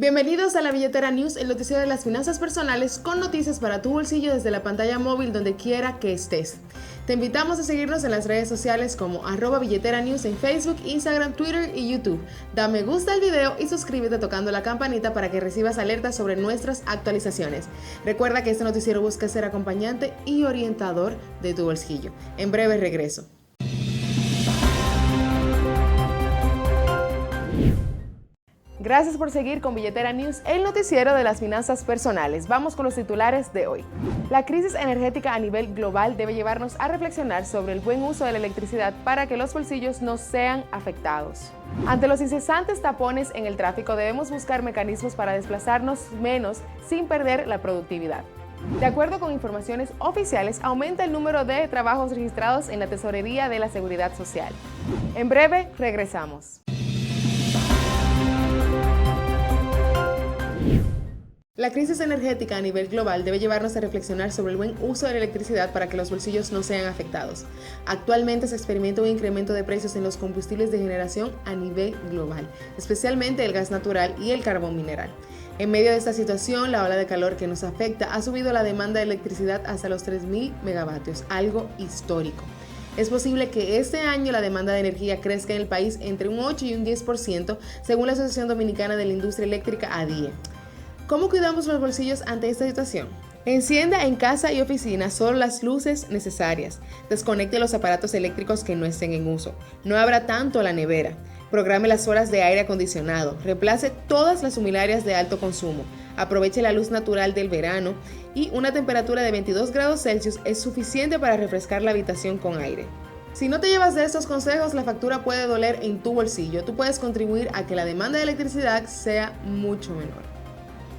Bienvenidos a la Billetera News, el noticiero de las finanzas personales con noticias para tu bolsillo desde la pantalla móvil donde quiera que estés. Te invitamos a seguirnos en las redes sociales como @billeteranews en Facebook, Instagram, Twitter y YouTube. Da me gusta al video y suscríbete tocando la campanita para que recibas alertas sobre nuestras actualizaciones. Recuerda que este noticiero busca ser acompañante y orientador de tu bolsillo. En breve regreso. Gracias por seguir con Billetera News, el noticiero de las finanzas personales. Vamos con los titulares de hoy. La crisis energética a nivel global debe llevarnos a reflexionar sobre el buen uso de la electricidad para que los bolsillos no sean afectados. Ante los incesantes tapones en el tráfico, debemos buscar mecanismos para desplazarnos menos sin perder la productividad. De acuerdo con informaciones oficiales, aumenta el número de trabajos registrados en la Tesorería de la Seguridad Social. En breve, regresamos. La crisis energética a nivel global debe llevarnos a reflexionar sobre el buen uso de la electricidad para que los bolsillos no sean afectados. Actualmente se experimenta un incremento de precios en los combustibles de generación a nivel global, especialmente el gas natural y el carbón mineral. En medio de esta situación, la ola de calor que nos afecta ha subido la demanda de electricidad hasta los 3.000 megavatios, algo histórico. Es posible que este año la demanda de energía crezca en el país entre un 8 y un 10%, según la Asociación Dominicana de la Industria Eléctrica, ADIE. ¿Cómo cuidamos los bolsillos ante esta situación? Encienda en casa y oficina solo las luces necesarias. Desconecte los aparatos eléctricos que no estén en uso. No abra tanto la nevera. Programe las horas de aire acondicionado. Reemplace todas las luminarias de alto consumo. Aproveche la luz natural del verano y una temperatura de 22 grados Celsius es suficiente para refrescar la habitación con aire. Si no te llevas de estos consejos, la factura puede doler en tu bolsillo. Tú puedes contribuir a que la demanda de electricidad sea mucho menor.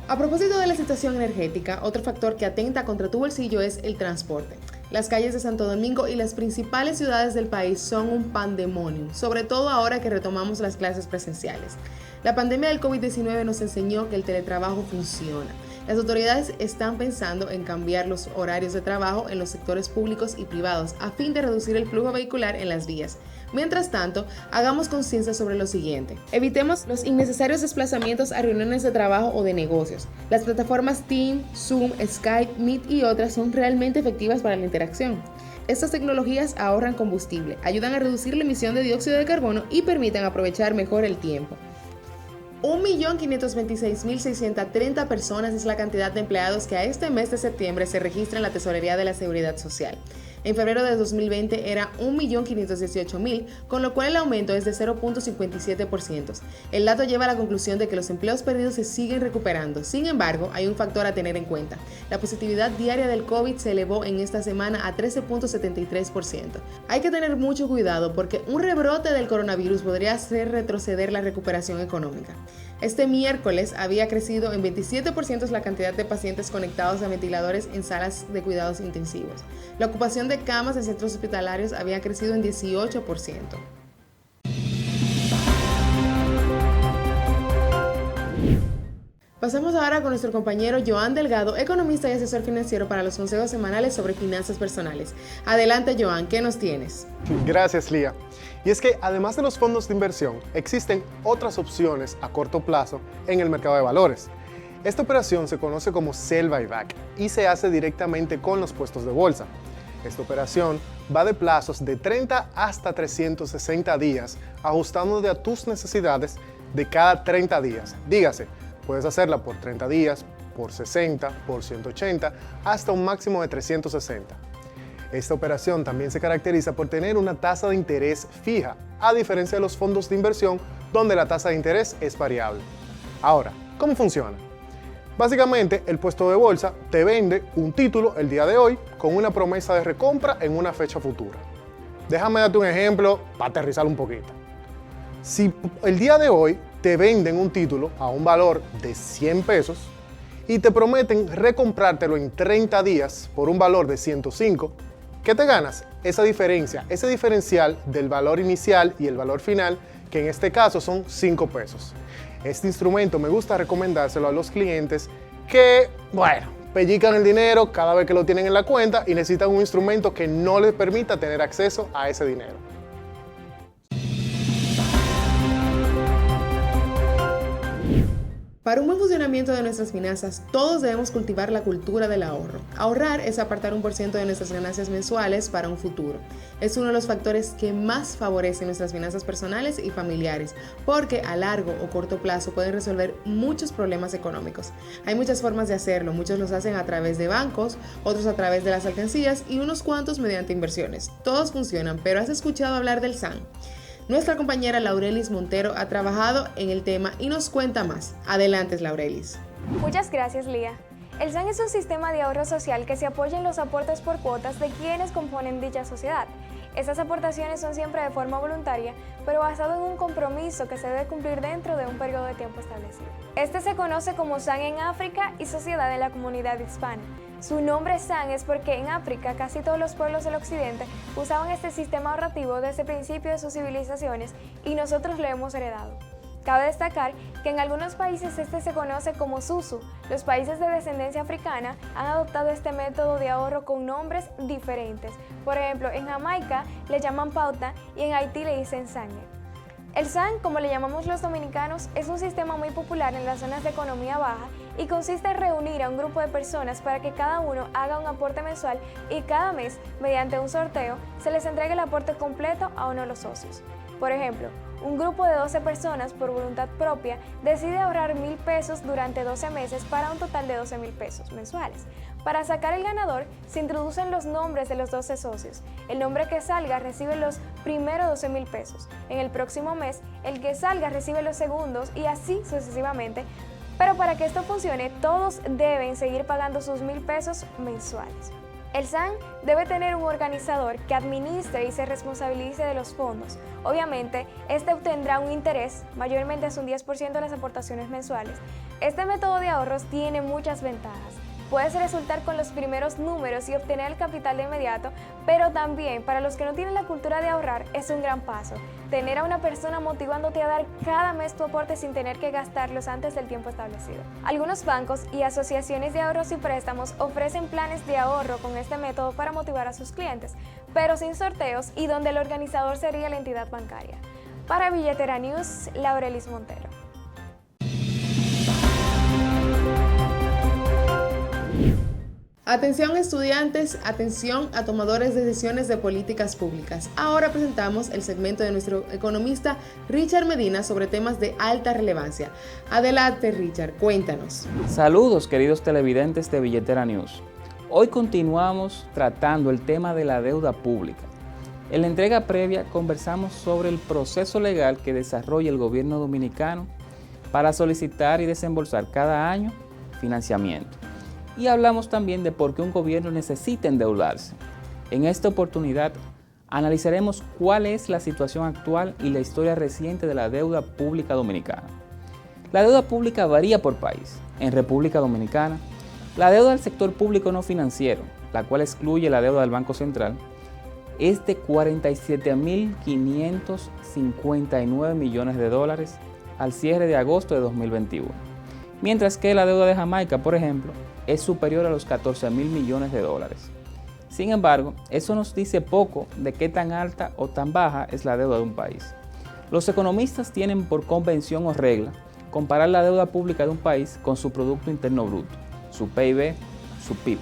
A propósito de la situación energética, otro factor que atenta contra tu bolsillo es el transporte. Las calles de Santo Domingo y las principales ciudades del país son un pandemonium, sobre todo ahora que retomamos las clases presenciales. La pandemia del COVID-19 nos enseñó que el teletrabajo funciona. Las autoridades están pensando en cambiar los horarios de trabajo en los sectores públicos y privados a fin de reducir el flujo vehicular en las vías. Mientras tanto, hagamos conciencia sobre lo siguiente. Evitemos los innecesarios desplazamientos a reuniones de trabajo o de negocios. Las plataformas Teams, Zoom, Skype, Meet y otras son realmente efectivas para la interacción. Estas tecnologías ahorran combustible, ayudan a reducir la emisión de dióxido de carbono y permiten aprovechar mejor el tiempo. 1.526.630 personas es la cantidad de empleados que a este mes de septiembre se registra en la Tesorería de la Seguridad Social. En febrero de 2020 era 1.518.000, con lo cual el aumento es de 0.57%. El dato lleva a la conclusión de que los empleos perdidos se siguen recuperando. Sin embargo, hay un factor a tener en cuenta. La positividad diaria del COVID se elevó en esta semana a 13.73%. Hay que tener mucho cuidado porque un rebrote del coronavirus podría hacer retroceder la recuperación económica. Este miércoles había crecido en 27% la cantidad de pacientes conectados a ventiladores en salas de cuidados intensivos. La ocupación de camas en centros hospitalarios había crecido en 18%. Pasamos ahora con nuestro compañero Joan Delgado, economista y asesor financiero para los consejos semanales sobre finanzas personales. Adelante, Joan, ¿qué nos tienes? Gracias, Lía. Y es que además de los fondos de inversión, existen otras opciones a corto plazo en el mercado de valores. Esta operación se conoce como sell buyback y se hace directamente con los puestos de bolsa. Esta operación va de plazos de 30 hasta 360 días, ajustándote a tus necesidades de cada 30 días. Dígase, puedes hacerla por 30 días, por 60, por 180, hasta un máximo de 360. Esta operación también se caracteriza por tener una tasa de interés fija, a diferencia de los fondos de inversión, donde la tasa de interés es variable. Ahora, ¿cómo funciona? Básicamente, el puesto de bolsa te vende un título el día de hoy con una promesa de recompra en una fecha futura. Déjame darte un ejemplo para aterrizar un poquito. Si el día de hoy te venden un título a un valor de 100 pesos y te prometen recomprártelo en 30 días por un valor de 105, ¿qué te ganas? Esa diferencia, ese diferencial del valor inicial y el valor final, que en este caso son 5 pesos. Este instrumento me gusta recomendárselo a los clientes que, pellican el dinero cada vez que lo tienen en la cuenta y necesitan un instrumento que no les permita tener acceso a ese dinero. Para un buen funcionamiento de nuestras finanzas, todos debemos cultivar la cultura del ahorro. Ahorrar es apartar 1% de nuestras ganancias mensuales para un futuro. Es uno de los factores que más favorecen nuestras finanzas personales y familiares, porque a largo o corto plazo pueden resolver muchos problemas económicos. Hay muchas formas de hacerlo, muchos los hacen a través de bancos, otros a través de las alcancías y unos cuantos mediante inversiones. Todos funcionan, pero ¿has escuchado hablar del SAN? Nuestra compañera Laurelis Montero ha trabajado en el tema y nos cuenta más. Adelante, Laurelis. Muchas gracias, Lía. El SAN es un sistema de ahorro social que se apoya en los aportes por cuotas de quienes componen dicha sociedad. Estas aportaciones son siempre de forma voluntaria, pero basado en un compromiso que se debe cumplir dentro de un periodo de tiempo establecido. Este se conoce como SAN en África y Sociedad en la Comunidad Hispana. Su nombre SAN es porque en África casi todos los pueblos del occidente usaban este sistema ahorrativo desde el principio de sus civilizaciones y nosotros lo hemos heredado. Cabe destacar que en algunos países este se conoce como SUSU. Los países de descendencia africana han adoptado este método de ahorro con nombres diferentes. Por ejemplo, en Jamaica le llaman pauta y en Haití le dicen sangue. El SAN, como le llamamos los dominicanos, es un sistema muy popular en las zonas de economía baja y consiste en reunir a un grupo de personas para que cada uno haga un aporte mensual y cada mes, mediante un sorteo, se les entregue el aporte completo a uno de los socios. Por ejemplo, un grupo de 12 personas por voluntad propia decide ahorrar 1,000 pesos durante 12 meses para un total de 12,000 pesos mensuales. Para sacar el ganador, se introducen los nombres de los 12 socios. El nombre que salga recibe los primeros 12,000 pesos. En el próximo mes, el que salga recibe los segundos y así sucesivamente. Pero para que esto funcione, todos deben seguir pagando sus 1,000 pesos mensuales. El SAN debe tener un organizador que administre y se responsabilice de los fondos. Obviamente, este obtendrá un interés, mayormente es un 10% de las aportaciones mensuales. Este método de ahorros tiene muchas ventajas. Puedes resultar con los primeros números y obtener el capital de inmediato, pero también para los que no tienen la cultura de ahorrar es un gran paso. Tener a una persona motivándote a dar cada mes tu aporte sin tener que gastarlos antes del tiempo establecido. Algunos bancos y asociaciones de ahorros y préstamos ofrecen planes de ahorro con este método para motivar a sus clientes, pero sin sorteos y donde el organizador sería la entidad bancaria. Para Billetera News, Laurelis Montero. Atención estudiantes, atención a tomadores de decisiones de políticas públicas. Ahora presentamos el segmento de nuestro economista Richard Medina sobre temas de alta relevancia. Adelante Richard, cuéntanos. Saludos queridos televidentes de Billetera News. Hoy continuamos tratando el tema de la deuda pública. En la entrega previa conversamos sobre el proceso legal que desarrolla el gobierno dominicano para solicitar y desembolsar cada año financiamiento. Y hablamos también de por qué un gobierno necesita endeudarse. En esta oportunidad analizaremos cuál es la situación actual y la historia reciente de la deuda pública dominicana. La deuda pública varía por país. En República Dominicana, la deuda del sector público no financiero, la cual excluye la deuda del Banco Central, es de 47.559 millones de dólares al cierre de agosto de 2021. Mientras que la deuda de Jamaica, por ejemplo, es superior a los 14.000 millones de dólares. Sin embargo, eso nos dice poco de qué tan alta o tan baja es la deuda de un país. Los economistas tienen por convención o regla comparar la deuda pública de un país con su Producto Interno Bruto, su PIB, su PIB.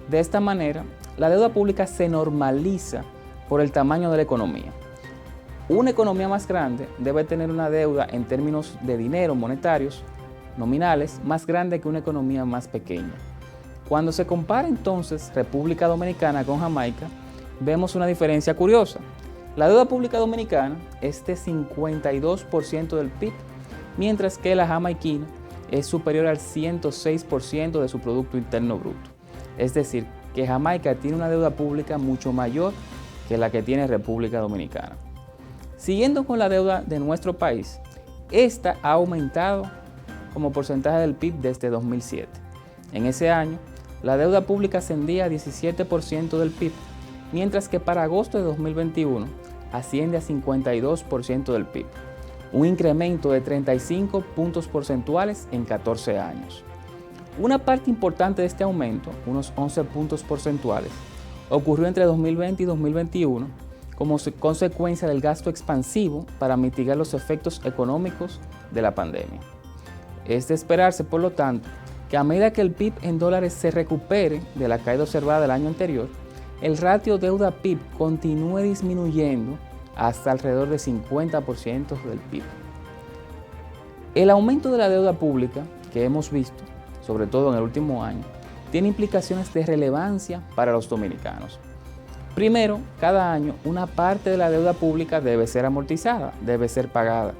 De esta manera, la deuda pública se normaliza por el tamaño de la economía. Una economía más grande debe tener una deuda en términos de dinero monetarios nominales más grande que una economía más pequeña. Cuando se compara entonces República Dominicana con Jamaica, vemos una diferencia curiosa. La deuda pública dominicana es de 52% del PIB, mientras que la jamaiquina es superior al 106% de su Producto Interno Bruto. Es decir, que Jamaica tiene una deuda pública mucho mayor que la que tiene República Dominicana. Siguiendo con la deuda de nuestro país, esta ha aumentado como porcentaje del PIB desde 2007. En ese año, la deuda pública ascendía a 17% del PIB, mientras que para agosto de 2021 asciende a 52% del PIB, un incremento de 35 puntos porcentuales en 14 años. Una parte importante de este aumento, unos 11 puntos porcentuales, ocurrió entre 2020 y 2021 como consecuencia del gasto expansivo para mitigar los efectos económicos de la pandemia. Es de esperarse, por lo tanto, que a medida que el PIB en dólares se recupere de la caída observada del año anterior, el ratio deuda-PIB continúe disminuyendo hasta alrededor del 50% del PIB. El aumento de la deuda pública que hemos visto, sobre todo en el último año, tiene implicaciones de relevancia para los dominicanos. Primero, cada año una parte de la deuda pública debe ser amortizada, debe ser pagada.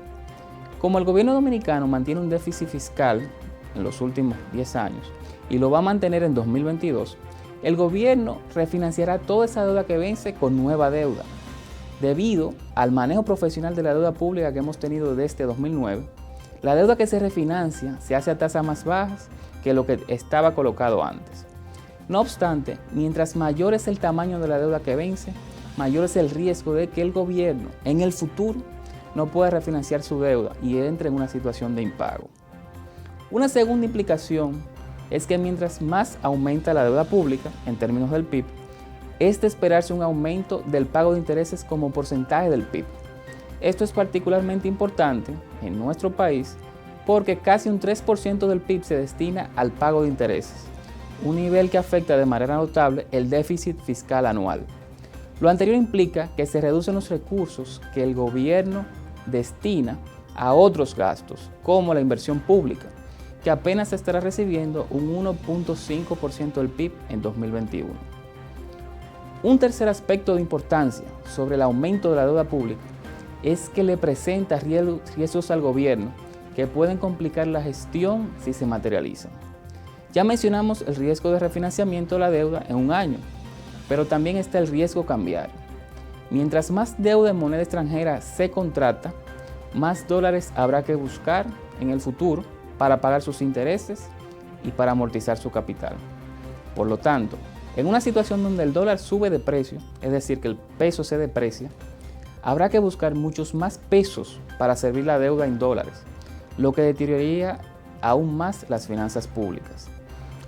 Como el gobierno dominicano mantiene un déficit fiscal en los últimos 10 años y lo va a mantener en 2022, el gobierno refinanciará toda esa deuda que vence con nueva deuda. Debido al manejo profesional de la deuda pública que hemos tenido desde 2009, la deuda que se refinancia se hace a tasas más bajas que lo que estaba colocado antes. No obstante, mientras mayor es el tamaño de la deuda que vence, mayor es el riesgo de que el gobierno en el futuro no pueda refinanciar su deuda y entre en una situación de impago. Una segunda implicación es que mientras más aumenta la deuda pública en términos del PIB, es de esperarse un aumento del pago de intereses como porcentaje del PIB. Esto es particularmente importante en nuestro país porque casi un 3% del PIB se destina al pago de intereses, un nivel que afecta de manera notable el déficit fiscal anual. Lo anterior implica que se reducen los recursos que el gobierno destina a otros gastos, como la inversión pública, que apenas estará recibiendo un 1.5% del PIB en 2021. Un tercer aspecto de importancia sobre el aumento de la deuda pública es que le presenta riesgos al gobierno que pueden complicar la gestión si se materializan. Ya mencionamos el riesgo de refinanciamiento de la deuda en un año, pero también está el riesgo cambiario. Mientras más deuda en moneda extranjera se contrata, más dólares habrá que buscar en el futuro para pagar sus intereses y para amortizar su capital. Por lo tanto, en una situación donde el dólar sube de precio, es decir, que el peso se deprecia, habrá que buscar muchos más pesos para servir la deuda en dólares, lo que deterioraría aún más las finanzas públicas.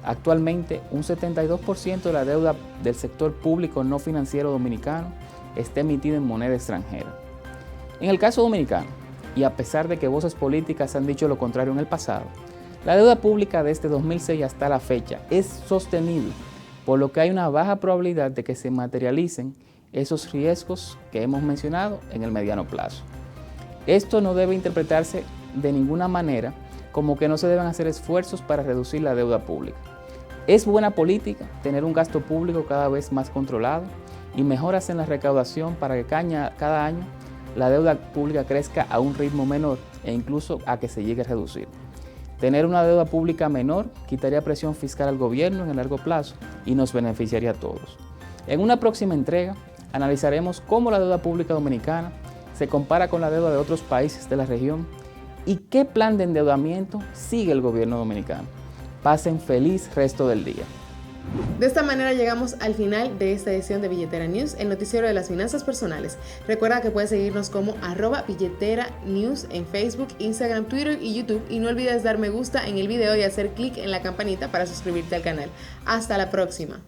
Actualmente, un 72% de la deuda del sector público no financiero dominicano está emitida en moneda extranjera. En el caso dominicano, y a pesar de que voces políticas han dicho lo contrario en el pasado, la deuda pública desde 2006 hasta la fecha es sostenible, por lo que hay una baja probabilidad de que se materialicen esos riesgos que hemos mencionado en el mediano plazo. Esto no debe interpretarse de ninguna manera como que no se deben hacer esfuerzos para reducir la deuda pública. Es buena política tener un gasto público cada vez más controlado y mejoras en la recaudación para que cada año la deuda pública crezca a un ritmo menor e incluso a que se llegue a reducir. Tener una deuda pública menor quitaría presión fiscal al gobierno en el largo plazo y nos beneficiaría a todos. En una próxima entrega analizaremos cómo la deuda pública dominicana se compara con la deuda de otros países de la región y qué plan de endeudamiento sigue el gobierno dominicano. Pasen feliz resto del día. De esta manera llegamos al final de esta edición de Billetera News, el noticiero de las finanzas personales. Recuerda que puedes seguirnos como @billeteranews en Facebook, Instagram, Twitter y YouTube y no olvides dar me gusta en el video y hacer clic en la campanita para suscribirte al canal. Hasta la próxima.